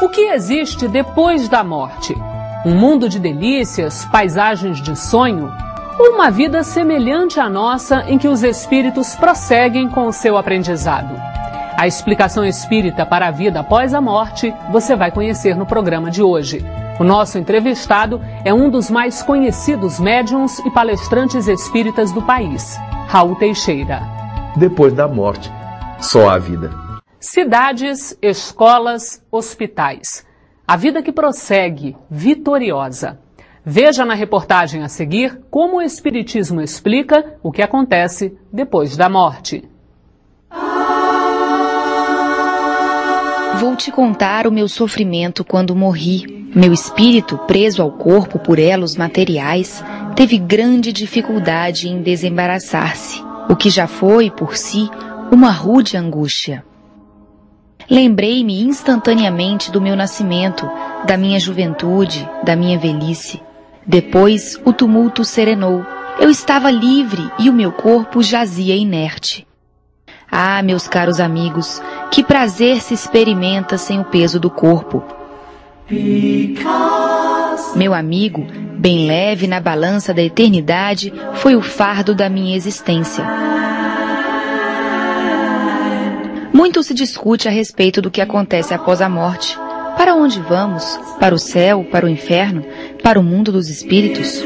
O que existe depois da morte? Um mundo de delícias, paisagens de sonho? Ou uma vida semelhante à nossa em que os espíritos prosseguem com o seu aprendizado? A explicação espírita para a vida após a morte você vai conhecer no programa de hoje. O nosso entrevistado é um dos mais conhecidos médiuns e palestrantes espíritas do país, Raul Teixeira. Depois da morte, só a vida. Cidades, escolas, hospitais. A vida que prossegue, vitoriosa. Veja na reportagem a seguir como o Espiritismo explica o que acontece depois da morte. Vou te contar o meu sofrimento quando morri. Meu espírito, preso ao corpo por elos materiais, teve grande dificuldade em desembaraçar-se, o que já foi, por si, uma rude angústia. Lembrei-me instantaneamente do meu nascimento, da minha juventude, da minha velhice. Depois, o tumulto serenou. Eu estava livre e o meu corpo jazia inerte. Ah, meus caros amigos, que prazer se experimenta sem o peso do corpo. Meu amigo, bem leve na balança da eternidade, foi o fardo da minha existência. Muito se discute a respeito do que acontece após a morte. Para onde vamos? Para o céu? Para o inferno? Para o mundo dos espíritos?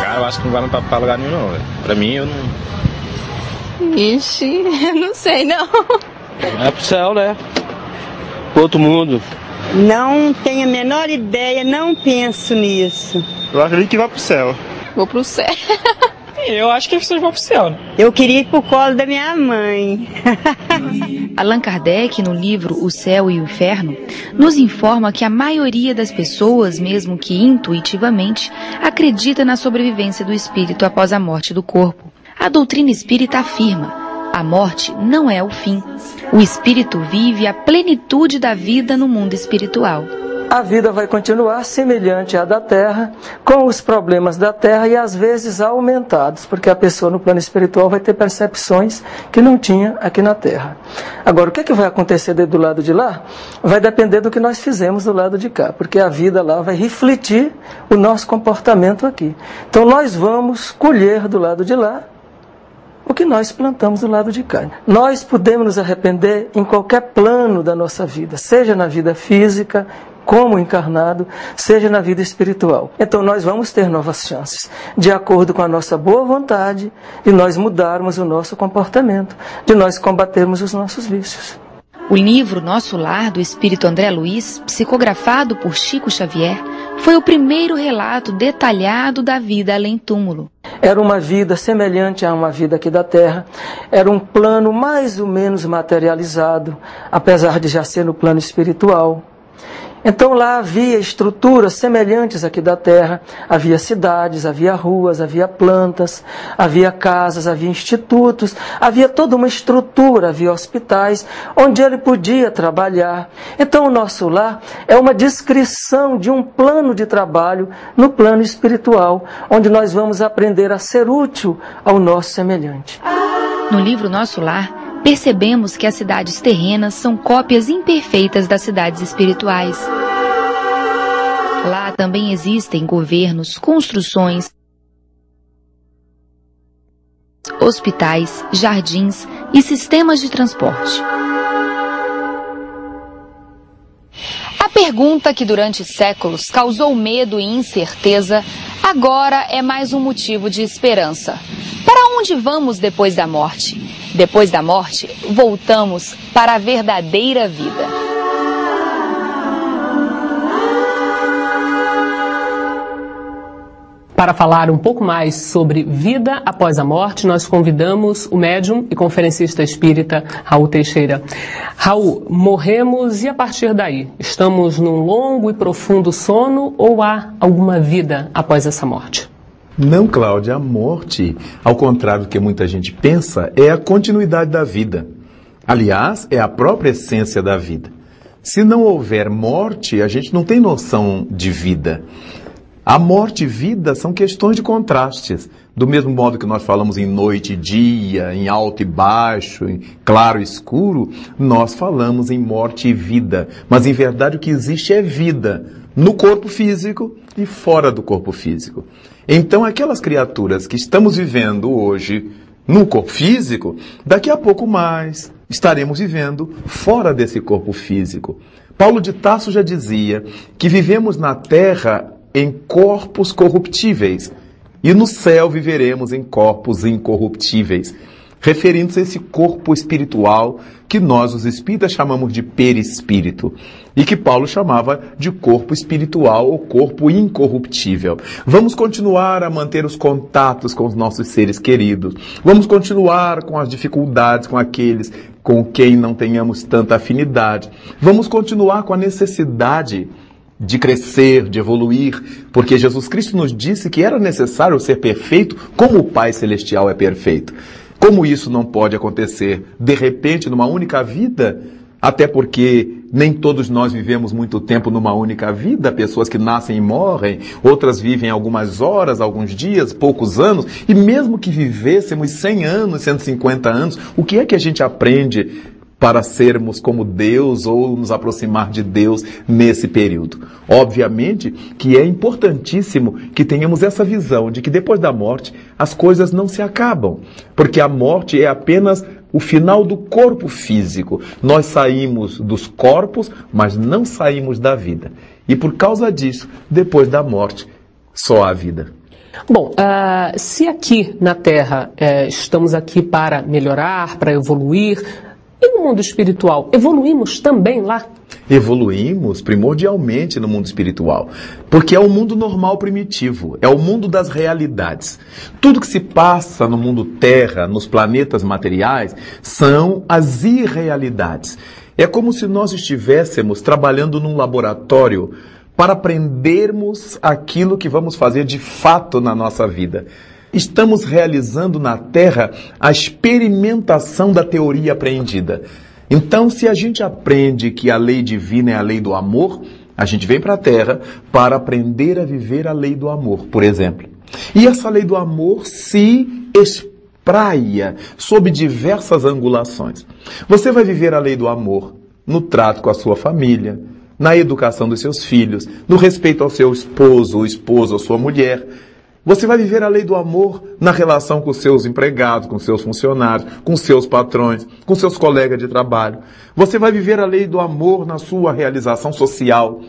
Cara, eu acho que não vai pra lugar nenhum, não, velho. Pra mim, eu não... Ixi, eu não sei, não. É pro céu, né? Pro outro mundo. Não tenho a menor ideia, não penso nisso. Eu acredito que vai pro céu. Vou pro céu. Eu acho que as pessoas vão pro céu, né? Eu queria ir pro colo da minha mãe. Allan Kardec, no livro O Céu e o Inferno, nos informa que a maioria das pessoas, mesmo que intuitivamente, acredita na sobrevivência do espírito após a morte do corpo. A doutrina espírita afirma: a morte não é o fim. O espírito vive a plenitude da vida no mundo espiritual. A vida vai continuar semelhante à da Terra, com os problemas da Terra e às vezes aumentados, porque a pessoa no plano espiritual vai ter percepções que não tinha aqui na Terra. Agora, o que vai acontecer do lado de lá? Vai depender do que nós fizemos do lado de cá, porque a vida lá vai refletir o nosso comportamento aqui. Então nós vamos colher do lado de lá o que nós plantamos do lado de cá. Nós podemos nos arrepender em qualquer plano da nossa vida, seja na vida física, como encarnado, seja na vida espiritual. Então nós vamos ter novas chances, de acordo com a nossa boa vontade, de nós mudarmos o nosso comportamento, de nós combatermos os nossos vícios. O livro Nosso Lar, do espírito André Luiz, psicografado por Chico Xavier, foi o primeiro relato detalhado da vida além-túmulo. Era uma vida semelhante a uma vida aqui da Terra, era um plano mais ou menos materializado, apesar de já ser no plano espiritual. Então lá havia estruturas semelhantes aqui da Terra, havia cidades, havia ruas, havia plantas, havia casas, havia institutos, havia toda uma estrutura, havia hospitais, onde ele podia trabalhar. Então o nosso lar é uma descrição de um plano de trabalho no plano espiritual, onde nós vamos aprender a ser útil ao nosso semelhante. No livro Nosso Lar, percebemos que as cidades terrenas são cópias imperfeitas das cidades espirituais. Lá também existem governos, construções, hospitais, jardins e sistemas de transporte. A pergunta que durante séculos causou medo e incerteza, agora é mais um motivo de esperança. Para onde vamos depois da morte? Depois da morte, voltamos para a verdadeira vida. Para falar um pouco mais sobre vida após a morte, nós convidamos o médium e conferencista espírita Raul Teixeira. Raul, morremos e a partir daí? Estamos num longo e profundo sono ou há alguma vida após essa morte? Não, Cláudia, a morte, ao contrário do que muita gente pensa, é a continuidade da vida. Aliás, é a própria essência da vida. Se não houver morte, a gente não tem noção de vida. A morte e vida são questões de contrastes. Do mesmo modo que nós falamos em noite e dia, em alto e baixo, em claro e escuro, nós falamos em morte e vida. Mas em verdade o que existe é vida no corpo físico e fora do corpo físico. Então aquelas criaturas que estamos vivendo hoje no corpo físico, daqui a pouco mais estaremos vivendo fora desse corpo físico. Paulo de Tarso já dizia que vivemos na terra em corpos corruptíveis e no céu viveremos em corpos incorruptíveis, referindo-se a esse corpo espiritual que nós, os espíritas, chamamos de perispírito e que Paulo chamava de corpo espiritual ou corpo incorruptível. Vamos continuar a manter os contatos com os nossos seres queridos. Vamos continuar com as dificuldades com aqueles com quem não tenhamos tanta afinidade. Vamos continuar com a necessidade de crescer, de evoluir, porque Jesus Cristo nos disse que era necessário ser perfeito como o Pai Celestial é perfeito. Como isso não pode acontecer de repente numa única vida? Até porque nem todos nós vivemos muito tempo numa única vida, pessoas que nascem e morrem, outras vivem algumas horas, alguns dias, poucos anos, e mesmo que vivêssemos 100 anos, 150 anos, o que é que a gente aprende para sermos como Deus ou nos aproximar de Deus nesse período? Obviamente que é importantíssimo que tenhamos essa visão de que depois da morte as coisas não se acabam, porque a morte é apenas o final do corpo físico. Nós saímos dos corpos, mas não saímos da vida. E por causa disso, depois da morte, só há vida. Bom, se aqui na Terra estamos aqui para melhorar, para evoluir, e no mundo espiritual, evoluímos também lá? Evoluímos primordialmente no mundo espiritual, porque é o mundo normal primitivo, é o mundo das realidades. Tudo que se passa no mundo Terra, nos planetas materiais, são as irrealidades. É como se nós estivéssemos trabalhando num laboratório para aprendermos aquilo que vamos fazer de fato na nossa vida. Estamos realizando na Terra a experimentação da teoria apreendida. Então, se a gente aprende que a lei divina é a lei do amor, a gente vem para a Terra para aprender a viver a lei do amor, por exemplo. E essa lei do amor se espraia sob diversas angulações. Você vai viver a lei do amor no trato com a sua família, na educação dos seus filhos, no respeito ao seu esposo, ou esposa, ou sua mulher. Você vai viver a lei do amor na relação com seus empregados, com seus funcionários, com seus patrões, com seus colegas de trabalho. Você vai viver a lei do amor na sua realização social,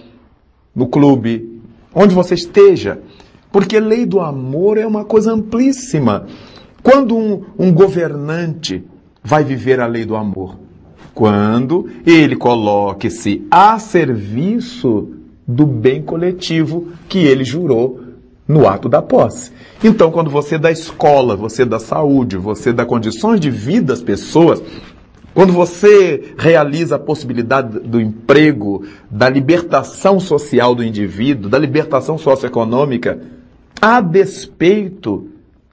no clube, onde você esteja. Porque lei do amor é uma coisa amplíssima. Quando um governante vai viver a lei do amor? Quando ele coloque-se a serviço do bem coletivo que ele jurou no ato da posse. Então, quando você dá escola, você dá saúde, você dá condições de vida às pessoas, quando você realiza a possibilidade do emprego, da libertação social do indivíduo, da libertação socioeconômica, a despeito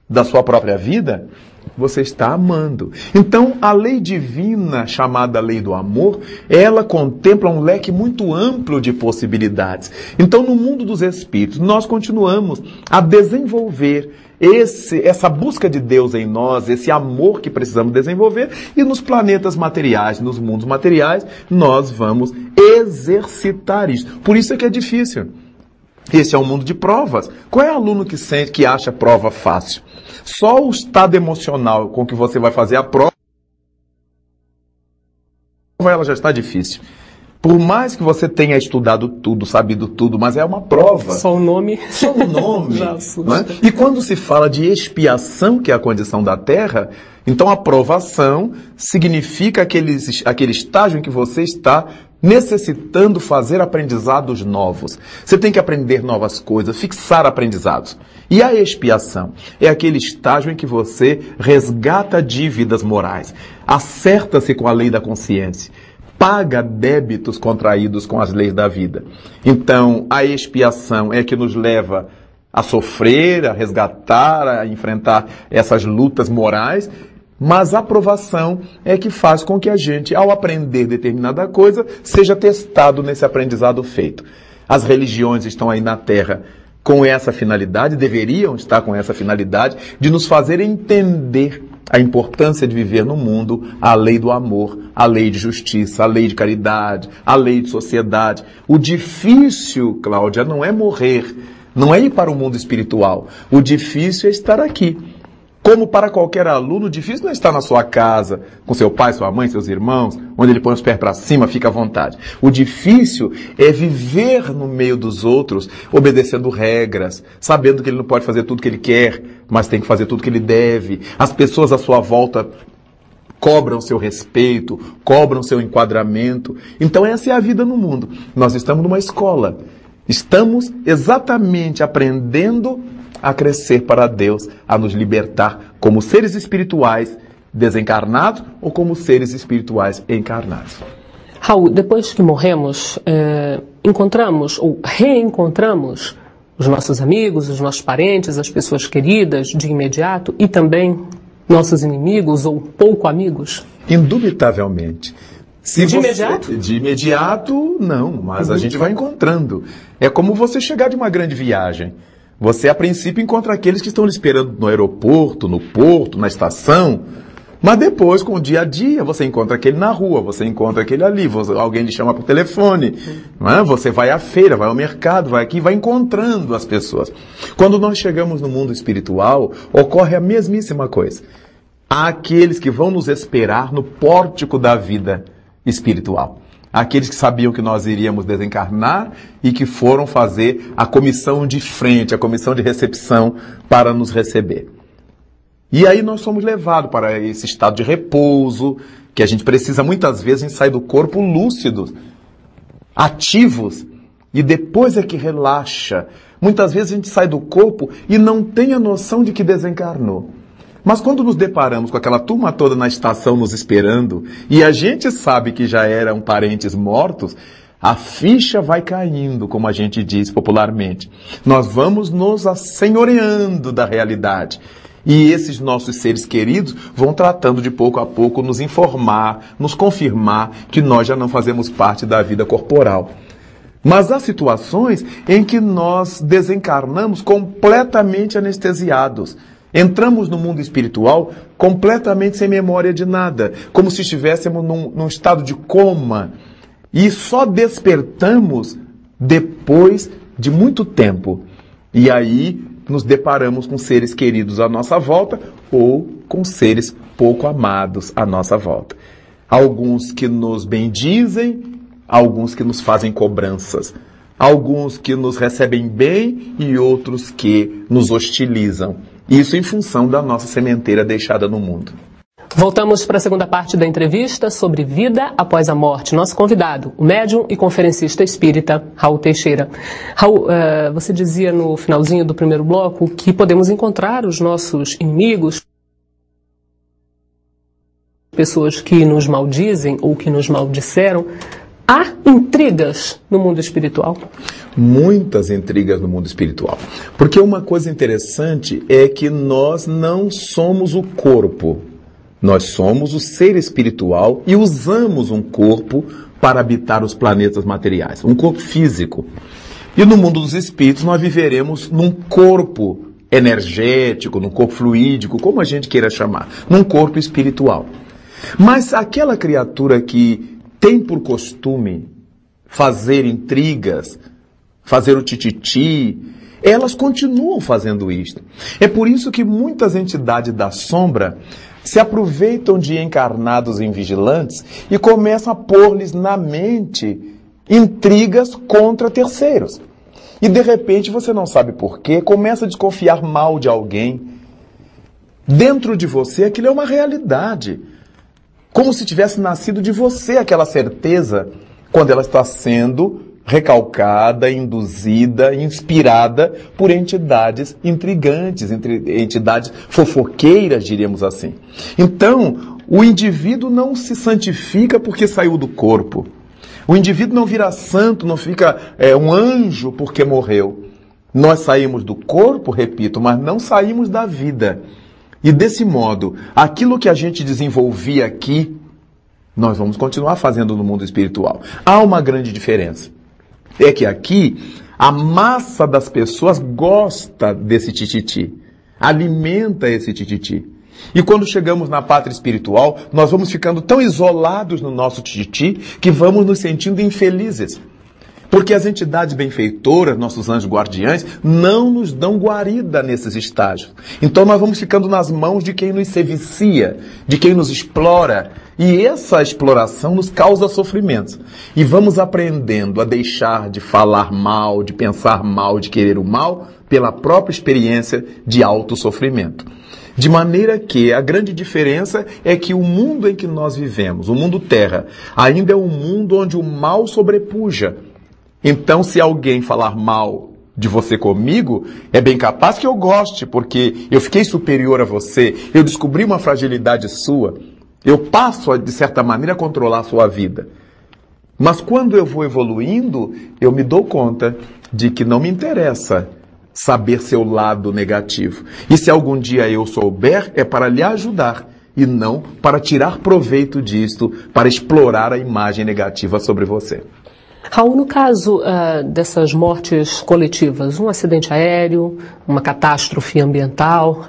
da sua própria vida, você está amando. Então, a lei divina, chamada lei do amor, ela contempla um leque muito amplo de possibilidades. Então, no mundo dos espíritos, nós continuamos a desenvolver essa busca de Deus em nós, esse amor que precisamos desenvolver, e nos planetas materiais, nos mundos materiais, nós vamos exercitar isso. Por isso é que é difícil. Esse é um mundo de provas. Qual é o aluno que acha a prova fácil? Só o estado emocional com que você vai fazer a prova, ela já está difícil. Por mais que você tenha estudado tudo, sabido tudo, mas é uma prova. Só o nome. Só o nome. Não é? E quando se fala de expiação, que é a condição da Terra, então a provação significa aquele estágio em que você está necessitando fazer aprendizados novos. Você tem que aprender novas coisas, fixar aprendizados. E a expiação é aquele estágio em que você resgata dívidas morais, acerta-se com a lei da consciência, paga débitos contraídos com as leis da vida. Então, a expiação é que nos leva a sofrer, a resgatar, a enfrentar essas lutas morais, mas a aprovação é que faz com que a gente, ao aprender determinada coisa, seja testado nesse aprendizado feito. As religiões estão aí na Terra com essa finalidade, deveriam estar com essa finalidade de nos fazer entender a importância de viver no mundo a lei do amor, a lei de justiça, a lei de caridade, a lei de sociedade. O difícil, Cláudia, não é morrer, não é ir para o mundo espiritual. O difícil é estar aqui. Como para qualquer aluno, o difícil não é estar na sua casa, com seu pai, sua mãe, seus irmãos, onde ele põe os pés para cima, fica à vontade. O difícil é viver no meio dos outros, obedecendo regras, sabendo que ele não pode fazer tudo que ele quer, mas tem que fazer tudo que ele deve. As pessoas à sua volta cobram seu respeito, cobram seu enquadramento. Então essa é a vida no mundo. Nós estamos numa escola. Estamos exatamente aprendendo a crescer para Deus, a nos libertar como seres espirituais desencarnados ou como seres espirituais encarnados. Raul, depois que morremos, encontramos ou reencontramos os nossos amigos, os nossos parentes, as pessoas queridas de imediato e também nossos inimigos ou pouco amigos? Indubitavelmente. Imediato? De imediato, não, mas a gente vai encontrando. É como você chegar de uma grande viagem. Você, a princípio, encontra aqueles que estão lhe esperando no aeroporto, no porto, na estação, mas depois, com o dia a dia, você encontra aquele na rua, você encontra aquele ali, alguém lhe chama por telefone, não é? Você vai à feira, vai ao mercado, vai aqui, vai encontrando as pessoas. Quando nós chegamos no mundo espiritual, ocorre a mesmíssima coisa. Há aqueles que vão nos esperar no pórtico da vida espiritual. Aqueles que sabiam que nós iríamos desencarnar e que foram fazer a comissão de frente, a comissão de recepção para nos receber. E aí nós somos levados para esse estado de repouso, que a gente precisa muitas vezes sair do corpo lúcidos, ativos, e depois é que relaxa. Muitas vezes a gente sai do corpo e não tem a noção de que desencarnou. Mas quando nos deparamos com aquela turma toda na estação nos esperando, e a gente sabe que já eram parentes mortos, a ficha vai caindo, como a gente diz popularmente. Nós vamos nos assenhoreando da realidade. E esses nossos seres queridos vão tratando de pouco a pouco nos informar, nos confirmar que nós já não fazemos parte da vida corporal. Mas há situações em que nós desencarnamos completamente anestesiados. Entramos no mundo espiritual completamente sem memória de nada, como se estivéssemos num estado de coma. E só despertamos depois de muito tempo. E aí nos deparamos com seres queridos à nossa volta ou com seres pouco amados à nossa volta. Alguns que nos bendizem, alguns que nos fazem cobranças. Alguns que nos recebem bem e outros que nos hostilizam. Isso em função da nossa sementeira deixada no mundo. Voltamos para a segunda parte da entrevista sobre vida após a morte. Nosso convidado, o médium e conferencista espírita, Raul Teixeira. Raul, você dizia no finalzinho do primeiro bloco que podemos encontrar os nossos inimigos, pessoas que nos maldizem ou que nos maldisseram. Há intrigas no mundo espiritual? Muitas intrigas no mundo espiritual. Porque uma coisa interessante é que nós não somos o corpo. Nós somos o ser espiritual e usamos um corpo para habitar os planetas materiais. Um corpo físico. E no mundo dos espíritos nós viveremos num corpo energético, num corpo fluídico, como a gente queira chamar. Num corpo espiritual. Mas aquela criatura que tem por costume fazer intrigas, fazer o tititi, elas continuam fazendo isso. É por isso que muitas entidades da sombra se aproveitam de encarnados invigilantes e começam a pôr-lhes na mente intrigas contra terceiros. E de repente, você não sabe por quê, começa a desconfiar mal de alguém. Dentro de você, aquilo é uma realidade. Como se tivesse nascido de você aquela certeza, quando ela está sendo recalcada, induzida, inspirada por entidades intrigantes, entidades fofoqueiras, diríamos assim. Então, o indivíduo não se santifica porque saiu do corpo. O indivíduo não vira santo, não fica um anjo porque morreu. Nós saímos do corpo, repito, mas não saímos da vida. E desse modo, aquilo que a gente desenvolvia aqui, nós vamos continuar fazendo no mundo espiritual. Há uma grande diferença. É que aqui, A massa das pessoas gosta desse tititi, alimenta esse tititi. E quando chegamos na pátria espiritual, nós vamos ficando tão isolados no nosso tititi que vamos nos sentindo infelizes. Porque as entidades benfeitoras, nossos anjos guardiães, não nos dão guarida nesses estágios. Então nós vamos ficando nas mãos de quem nos sevicia, de quem nos explora. E essa exploração nos causa sofrimentos. E vamos aprendendo a deixar de falar mal, de pensar mal, de querer o mal, pela própria experiência de autossofrimento. De maneira que a grande diferença é que o mundo em que nós vivemos, o mundo terra, ainda é um mundo onde o mal sobrepuja. Então, se alguém falar mal de você comigo, é bem capaz que eu goste, porque eu fiquei superior a você, eu descobri uma fragilidade sua, eu passo, de certa maneira, a controlar a sua vida. Mas quando eu vou evoluindo, eu me dou conta de que não me interessa saber seu lado negativo. E se algum dia eu souber, é para lhe ajudar, e não para tirar proveito disto, para explorar a imagem negativa sobre você. Raul, no caso dessas mortes coletivas, um acidente aéreo, uma catástrofe ambiental,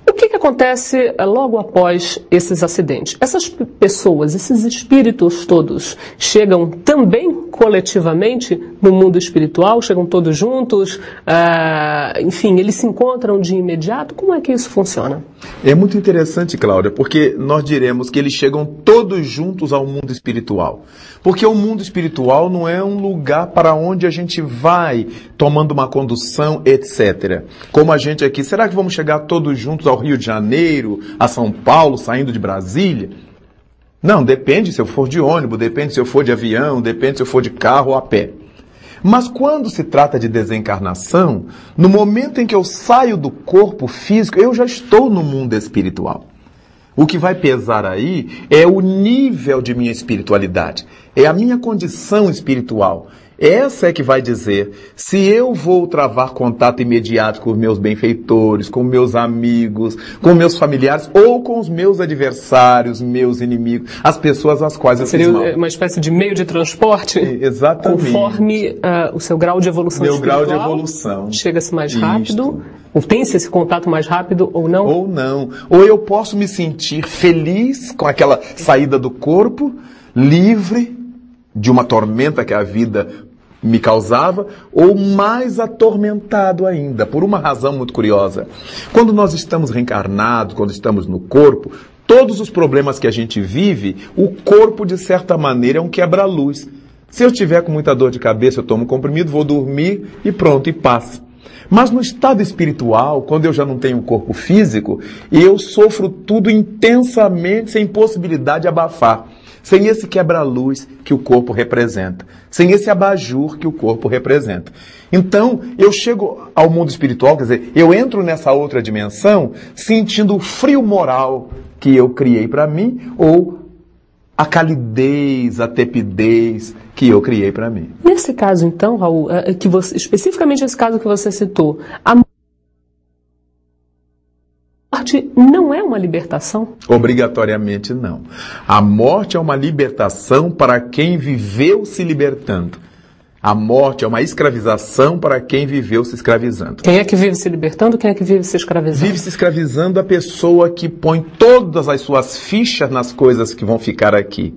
o que acontece logo após esses acidentes? Essas pessoas, esses espíritos todos, chegam também coletivamente no mundo espiritual? Chegam todos juntos? Enfim, eles se encontram de imediato? Como é que isso funciona? É muito interessante, Cláudia, porque nós diremos que eles chegam todos juntos ao mundo espiritual. Porque o mundo espiritual não é um lugar para onde a gente vai tomando uma condução, etc. Como a gente aqui, será que vamos chegar todos juntos ao Rio de Janeiro, a São Paulo, saindo de Brasília? Não, depende se eu for de ônibus, depende se eu for de avião, depende se eu for de carro ou a pé. Mas quando se trata de desencarnação, no momento em que eu saio do corpo físico, eu já estou no mundo espiritual. O que vai pesar aí é o nível de minha espiritualidade, é a minha condição espiritual. Essa é que vai dizer se eu vou travar contato imediato com os meus benfeitores, com meus amigos, com meus familiares ou com os meus adversários, meus inimigos, as pessoas às quais eu fiz mal. Seria uma espécie de meio de transporte? Exatamente. Conforme o seu grau de evolução espiritual. Meu grau de evolução. Chega-se mais rápido, ou tem-se esse contato mais rápido ou não? Ou não. Ou eu posso me sentir feliz com aquela saída do corpo, livre de uma tormenta que a vida me causava, ou mais atormentado ainda, por uma razão muito curiosa. Quando nós estamos reencarnados, quando estamos no corpo, todos os problemas que a gente vive, o corpo, de certa maneira, é um quebra-luz. Se eu tiver com muita dor de cabeça, eu tomo um comprimido, vou dormir e pronto, e passa. Mas no estado espiritual, quando eu já não tenho um corpo físico, eu sofro tudo intensamente, sem possibilidade de abafar. Sem esse quebra-luz que o corpo representa. Sem esse abajur que o corpo representa. Então, eu chego ao mundo espiritual, quer dizer, eu entro nessa outra dimensão sentindo o frio moral que eu criei para mim, ou a calidez, a tepidez que eu criei para mim. Nesse caso, então, Raul, especificamente esse caso que você citou, a morte não é uma libertação? Obrigatoriamente não. A morte é uma libertação para quem viveu se libertando. A morte é uma escravização para quem viveu se escravizando. Quem é que vive se libertando? Quem é que vive se escravizando? Vive se escravizando a pessoa que põe todas as suas fichas nas coisas que vão ficar aqui.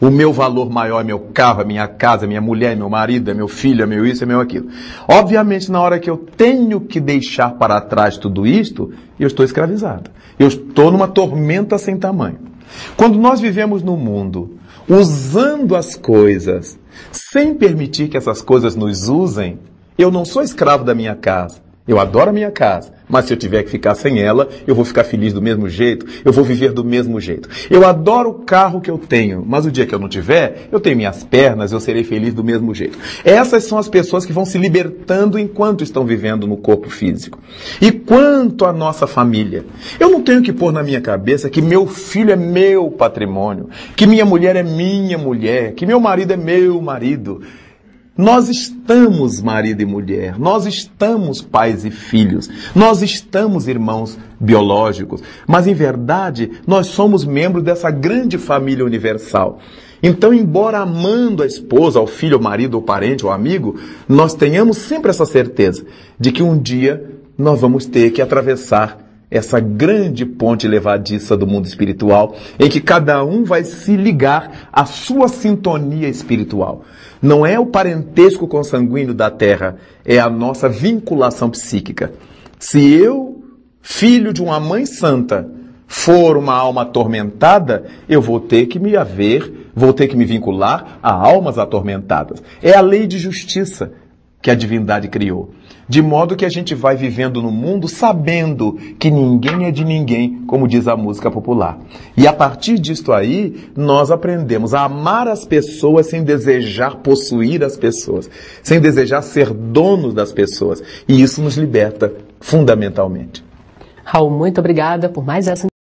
O meu valor maior é meu carro, é minha casa, é minha mulher, é meu marido, é meu filho, é meu isso, é meu aquilo. Obviamente, na hora que eu tenho que deixar para trás tudo isto, eu estou escravizado. Eu estou numa tormenta sem tamanho. Quando nós vivemos no mundo, usando as coisas, sem permitir que essas coisas nos usem, eu não sou escravo da minha casa. Eu adoro a minha casa, mas se eu tiver que ficar sem ela, eu vou ficar feliz do mesmo jeito, eu vou viver do mesmo jeito. Eu adoro o carro que eu tenho, mas o dia que eu não tiver, eu tenho minhas pernas, eu serei feliz do mesmo jeito. Essas são as pessoas que vão se libertando enquanto estão vivendo no corpo físico. E quanto à nossa família, eu não tenho que pôr na minha cabeça que meu filho é meu patrimônio, que minha mulher é minha mulher, que meu marido é meu marido. Nós estamos marido e mulher, nós estamos pais e filhos, nós estamos irmãos biológicos, mas em verdade nós somos membros dessa grande família universal. Então, embora amando a esposa, o filho, o marido, o parente, o amigo, nós tenhamos sempre essa certeza de que um dia nós vamos ter que atravessar essa grande ponte levadiça do mundo espiritual, em que cada um vai se ligar à sua sintonia espiritual. Não é o parentesco consanguíneo da Terra, é a nossa vinculação psíquica. Se eu, filho de uma mãe santa, for uma alma atormentada, eu vou ter que me vincular a almas atormentadas. É a lei de justiça que a divindade criou. De modo que a gente vai vivendo no mundo sabendo que ninguém é de ninguém, como diz a música popular. E a partir disto aí, nós aprendemos a amar as pessoas sem desejar possuir as pessoas, sem desejar ser donos das pessoas. E isso nos liberta fundamentalmente. Raul, muito obrigada por mais essa